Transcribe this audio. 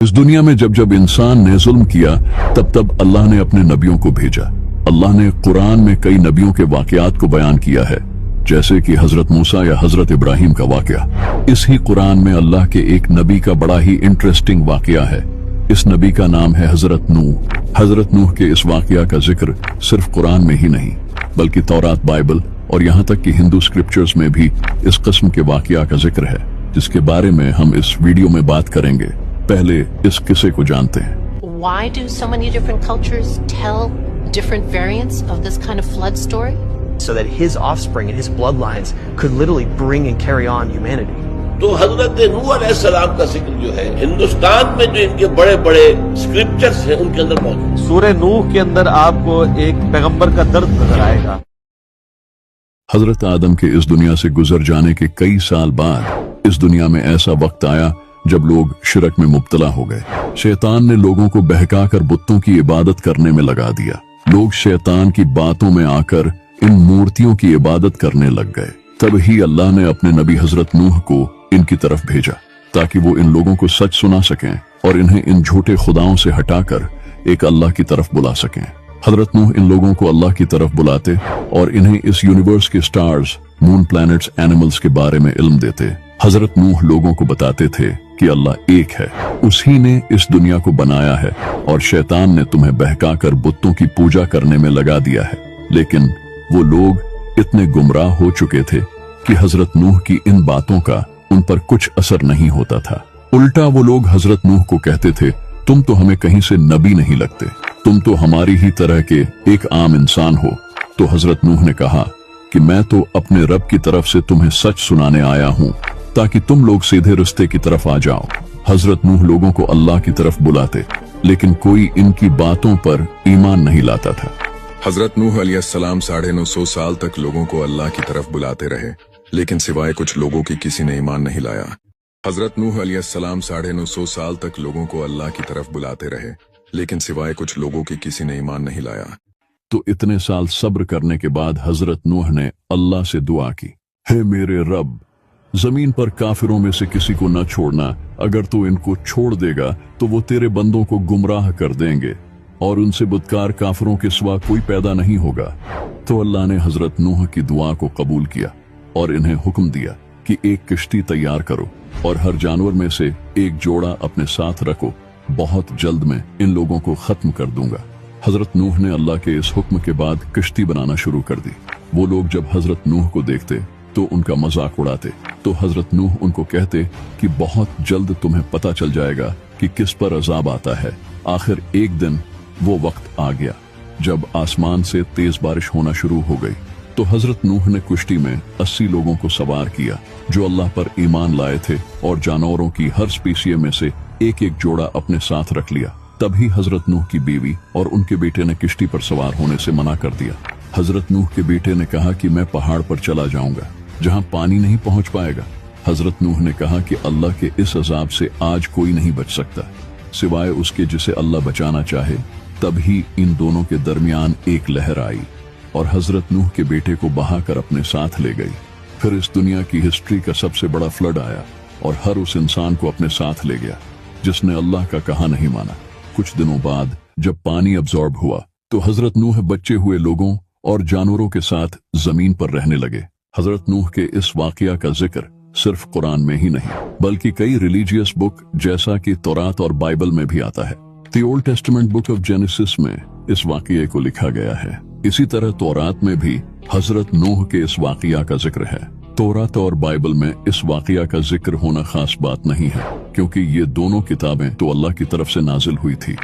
इस दुनिया में जब जब इंसान ने जुल्म किया तब तब अल्लाह ने अपने नबियों को भेजा। अल्लाह ने कुरान में कई नबियों के वाकयात को बयान किया है, जैसे कि हजरत मूसा या हजरत इब्राहिम का वाकया। इस ही कुरान में अल्लाह के एक नबी का बड़ा ही इंटरेस्टिंग वाकया है। इस नबी का नाम है हजरत नूह। हजरत नूह के इस वाकया का जिक्र सिर्फ कुरान में ही नहीं बल्कि तौरात, बाइबल और यहाँ तक कि हिंदू स्क्रिप्चर्स में भी इस किस्म के वाकया का जिक्र है, जिसके बारे में हम इस वीडियो में बात करेंगे। पहले इस किस्से को जानते हैं। Why do so many different cultures tell different variants of this kind of flood story? So that his offspring and his bloodlines could literally bring and carry on humanity. तो हजरत नूह अलैहिस्सलाम का जिक्र जो है हिंदुस्तान में जो इनके बड़े बड़े स्क्रिप्चर्स हैं उनके अंदर मौजूद है। सूरह नूह के अंदर आपको एक पैगंबर का दर्द नजर आएगा। हजरत आदम के इस दुनिया से गुजर जाने के कई साल बाद इस दुनिया में ऐसा वक्त आया जब लोग शिरक में मुब्तला हो गए। शैतान ने लोगों को बहकाकर बुतों की इबादत करने में लगा दिया। लोग शैतान की बातों में आकर इन मूर्तियों की इबादत करने लग गए। तब ही अल्लाह ने अपने नबी हजरत नूह को इनकी तरफ भेजा ताकि वो इन लोगों को सच सुना सकें और इन्हें इन झूठे खुदाओं से हटाकर एक अल्लाह की तरफ बुला सकें। हजरत नूह इन लोगों को अल्लाह की तरफ बुलाते और इन्हें इस यूनिवर्स के स्टार्स, मून, प्लैनेट्स, एनिमल्स के बारे में इल्म देते। हजरत नूह लोगों को बताते थे कि अल्लाह एक है, उसी ने इस दुनिया को बनाया है और शैतान ने तुम्हें बहकाकर बुतों की पूजा करने में लगा दिया है। लेकिन वो लोग इतने गुमराह हो चुके थे कि हजरत नूह की इन बातों का उन पर कुछ असर नहीं होता था। उल्टा वो लोग हजरत नूह को कहते थे, तुम तो हमें कहीं से नबी नहीं लगते, तुम तो हमारी ही तरह के एक आम इंसान हो। तो हजरत नूह ने कहा कि मैं तो अपने रब की तरफ से तुम्हें सच सुनाने आया हूँ ताकि तुम लोग सीधे रास्ते की तरफ आ जाओ। हजरत नूह लोगों को अल्लाह की तरफ बुलाते, लेकिन कोई इनकी बातों पर ईमान नहीं लाता था। हजरत नूह अलैहिस्सलाम 950 साल तक लोगों को अल्लाह की तरफ बुलाते रहे, लेकिन सिवाय कुछ लोगों की किसी ने ईमान नहीं लाया। हजरत नूह अलैहिस्सलाम 950 साल तक लोगों को अल्लाह की तरफ बुलाते रहे, लेकिन सिवाय कुछ लोगों की किसी ने ईमान नहीं लाया। तो इतने साल सब्र करने के बाद हजरत नूह ने अल्लाह से दुआ की, हे मेरे रब, जमीन पर काफिरों में से किसी को न छोड़ना। अगर तू इनको छोड़ देगा तो वो तेरे बंदों को गुमराह कर देंगे और उनसे बुतकार काफिरों के सिवा कोई पैदा नहीं होगा। तो अल्लाह ने हजरत नूह की दुआ को कबूल किया और इन्हें हुक्म दिया कि एक किश्ती तैयार करो और हर जानवर में से एक जोड़ा अपने साथ रखो, बहुत जल्द मैं इन लोगों को खत्म कर दूंगा। हजरत नूह ने अल्लाह के इस हुक्म के बाद किश्ती बनाना शुरू कर दी। वो लोग जब हजरत नूह को देखते तो उनका मजाक उड़ाते। तो हजरत नूह उनको कहते कि बहुत जल्द तुम्हें पता चल जाएगा कि किस पर अजाब आता है। आखिर एक दिन वो वक्त आ गया जब आसमान से तेज बारिश होना शुरू हो गई। तो हजरत नूह ने किश्ती में 80 लोगों को सवार किया जो अल्लाह पर ईमान लाए थे और जानवरों की हर स्पीसीज में से एक एक जोड़ा अपने साथ रख लिया। तभी हजरत नूह की बीवी और उनके बेटे ने किश्ती पर सवार होने से मना कर दिया। हजरत नूह के बेटे ने कहा कि मैं पहाड़ पर चला जाऊंगा जहां पानी नहीं पहुंच पाएगा। हजरत नूह ने कहा कि अल्लाह के इस अजाब से आज कोई नहीं बच सकता सिवाय उसके जिसे अल्लाह बचाना चाहे। तभी इन दोनों के दरमियान एक लहर आई और हजरत नूह के बेटे को बहाकर अपने साथ ले गई। फिर इस दुनिया की हिस्ट्री का सबसे बड़ा फ्लड आया और हर उस इंसान को अपने साथ ले गया जिसने अल्लाह का कहा नहीं माना। कुछ दिनों बाद जब पानी अब्जॉर्ब हुआ तो हजरत नूह बचे हुए लोगों और जानवरों के साथ जमीन पर रहने लगे। हजरत नूह के इस वाकया का जिक्र सिर्फ कुरान में ही नहीं बल्कि कई रिलीजियस बुक जैसा कि तौरात और बाइबल में भी आता है। The old testament book of genesis में इस वाकये को लिखा गया है। इसी तरह तौरात में भी हजरत नूह के इस वाकया का जिक्र है। तौरात और बाइबल में इस वाकया का जिक्र होना खास बात नहीं है क्योंकि ये दोनों किताबें तो अल्लाह की तरफ से नाजिल हुई थी।